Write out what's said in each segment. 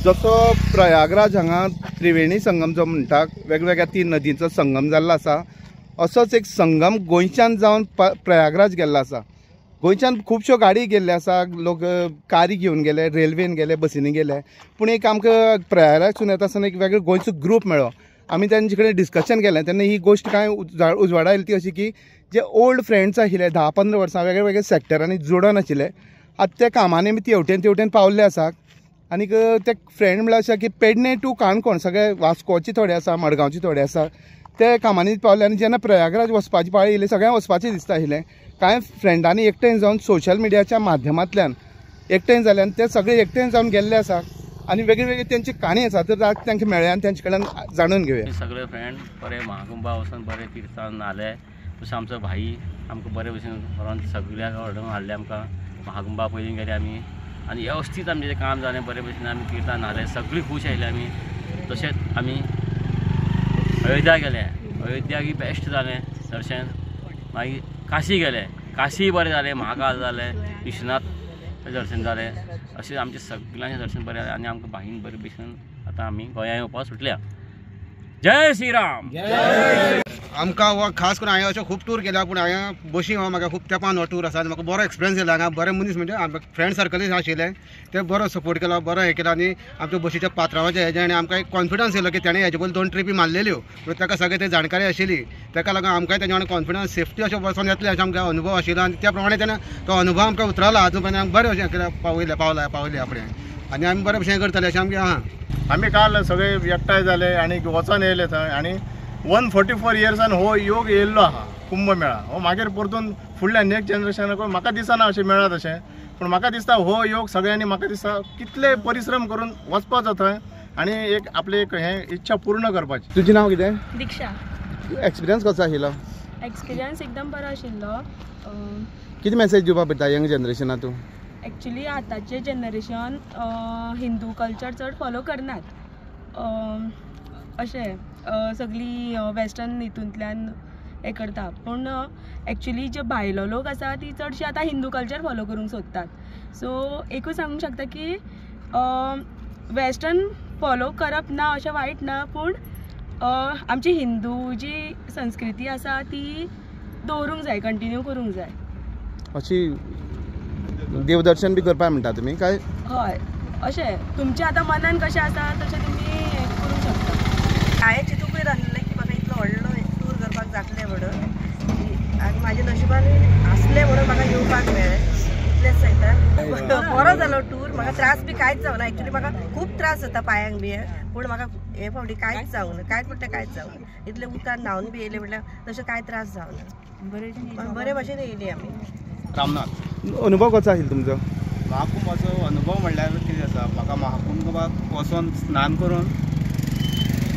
जसो प्रयागराज हांगा त्रिवेणी संगम जो म्हणटा वेगवेगळ्या 3 नदींचो संगम जाल्लो आसा, असोच एक संगम गोंयच्यान जावन प्रयागराज गेल्लो आसा। गोंयच्यान खुबश्यो गाडी गेल्ले आसा, लोक कारी घेवन गेले, रेल्वेन गेले, बसींनी गेले, पूण एक आमकां प्रयागराजसून येता आसतना एक वेगळो गोंयचो ग्रूप मेळ्ळो। आमी तांचे कडेन डिस्कशन केलें तेन्ना ही गोश्ट कांय उजवाडा आयली ती अशी की जे ओल्ड फ्रेंड्स आशिल्ले 10-15 वर्सां वेगळे वेगळे सॅक्टरांनी जोडून आशिल्ले, आतां त्या कामा निमित्त तेवटेन पावल्ले आसा। आनीक ते फ्रेंड म्हळ्यार अशें की पेडणे टू काणकोण सगळे वास्कोचे थोडे आसा, मडगांवचे थोडे आसा, ते कामांनी पावले। आनी जेन्ना प्रयागराज वचपाची पाळी येयली सगळ्यांक वचपाचें दिसता आशिल्लें। कांय फ्रेंडांनी एकठांय जावन सोशल मिडियाच्या माध्यमांतल्यान एकठांय जाले आनी ते सगळे एकठांय जावन गेल्ले आसा आनी वेगळी वेगळी तेंची काणी आसा, तर आज तांकां मेळ्ळे आनी तेंचे कडल्यान जाणून घेवया। सगळे फ्रेंड बरे महाकुंभा वचून बरे तिर्थान आले, तशें आमचो भाई आमकां बरे भशेन व्हरोन सगळ्यांक व्हरोन हाडले। आमकां महाकुंभा पयलीं गेले आमी आनी वेवस्थीत आमचें काम जालें, बरे भशेन आमी तिर्थान आले, सगळीं खूश आयले आमी। तशेंच आमी अयोध्या गेले, अयोध्याक बेस्ट जालें दर्शन। मागीर काशी गेले, काशी बरें जालें, महाकाल जालें, विश्वनाथ दर्शन जालें। अशें आमचें सगळ्यांचें दर्शन बरें जालें आनी आमकां भाईन बरे भशेन आतां आमी गोंया येवपाक सुटल्या। जय श्रीराम। आमकां हो खास करून हांवें अशें खूब टूर केल्या, पूण हांवें बशी हो म्हाका खूब तेंपान हो टूर आसा आनी म्हाका बरो एक्सपिरियन्स येयला। हांगा बरे मनीस म्हणजे फ्रेंड सर्कल आशिल्ले, ते बरो सपोर्ट केलो, बरो हें केलो आनी आमच्या बशीच्या पात्रांवाचे हेजे आनी आमकां एक कॉन्फिडन्स येयलो की तेणें हेजे पयलीं 2 ट्रिपी मारलेल्यो, पूण ताका सगळें ते जाणकारी आशिल्ली, ताका लागून आमकांय तेजे वांगडा कॉन्फिडन्स सेफ्टी अशें वचोन येतलें अशें आमकां अनुभव आशिल्लो आनी त्या प्रमाणे तेणें तो अनुभव आमकां उतरावलो। आजून पर्यंत आमकां बरें अशें केलें, पावले आपणें आनी आमी बरे भशेन करतले अशें आमगे आहा। आमी काल सगळे एकठांय जाले आनी वचोन येयले थंय आनी 144 इयर्सान हो योग येयल्लो आहा कुंभमेळा। हो मागीर परतून फुडल्या नेक्स्ट जनरेशनाक म्हाका दिसना अशें मेळत अशें, पूण म्हाका दिसता हो योग सगळ्यांनी म्हाका दिसता कितले परिश्रम करून वचपाचो थंय आनी एक आपली एक हें इच्छा पूर्ण करपाची। तुजें नांव कितें? दीक्षा। एक्सपिरियन्स कसो आशिल्लो? एक्सपिरियन्स एकदम बरो आशिल्लो। कितें मेसेज दिवपाक पडटा यंग जनरेशनाक तूं? एक्चुली आतांचे जनरेशन हिंदू कल्चर चड फॉलो करनात, अशें सगळी वेस्टर्न हितूंतल्यान हें करता, पूण एक्चुली जे भायलो लोक आसा ती चडशी आतां हिंदू कल्चर फॉलो करूंक सोदतात। सो एकूच सांगूंक शकता की वेस्टर्न फॉलो करप ना अशें वायट ना, पूण आमची हिंदू जी संस्कृती आसा ती दवरूंक जाय, कंटिन्यू करूंक जाय। अशी देवदर्शन बी करपाक म्हणटा तुमी काय? हय, अशें तुमच्या आतां मनान कशें आसा तशें तुमी करूंक शकता। हांवें चिंतूंकूय नासलें की म्हाका इतलो व्हडलो टूर करपाक जातलें म्हणून, आनी म्हाज्या नशिबान आसलें म्हणून म्हाका येवपाक मेळ्ळें, इतलेंच सांगता। बरो जालो टूर, म्हाका त्रास बी कांयच जावना। एक्चुली म्हाका खूब त्रास जाता पांयांक बी, पूण म्हाका हे फावटी कांयच जावना, कांयच म्हणटा कांयच जावना। इतलें उदकान न्हांवन बी येयलें म्हटल्यार तशें कांय त्रास जावना, बरे भशेन येयली आमी। रामनाथ। अनुभव कसो आशिल्लो तुमचो? महाकुंभाचो अनुभव म्हणल्यार कितें आसा, म्हाका महाकुंभाक वचोन स्नान करून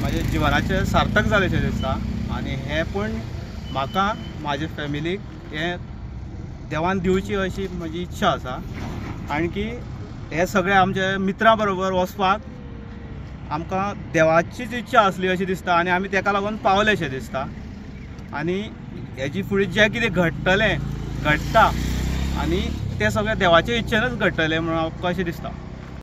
म्हाज्या जिवनाचें सार्थक जालेशें दिसता। आनी हें पूण म्हाका म्हाजे फॅमिलीक हें देवान दिवची अशी म्हजी इच्छा आसा। आणकी हे सगळे आमचे मित्रां बरोबर वचपाक आमकां देवाचीच इच्छा आसली अशी दिसता आनी आमी तेका लागून पावलेशें दिसता। आनी हेजी फुडें जें कितें घडटलें घडटा आनी तें सगळें देवाचे इच्छेनूच घडटलें म्हणून म्हाका अशें दिसता।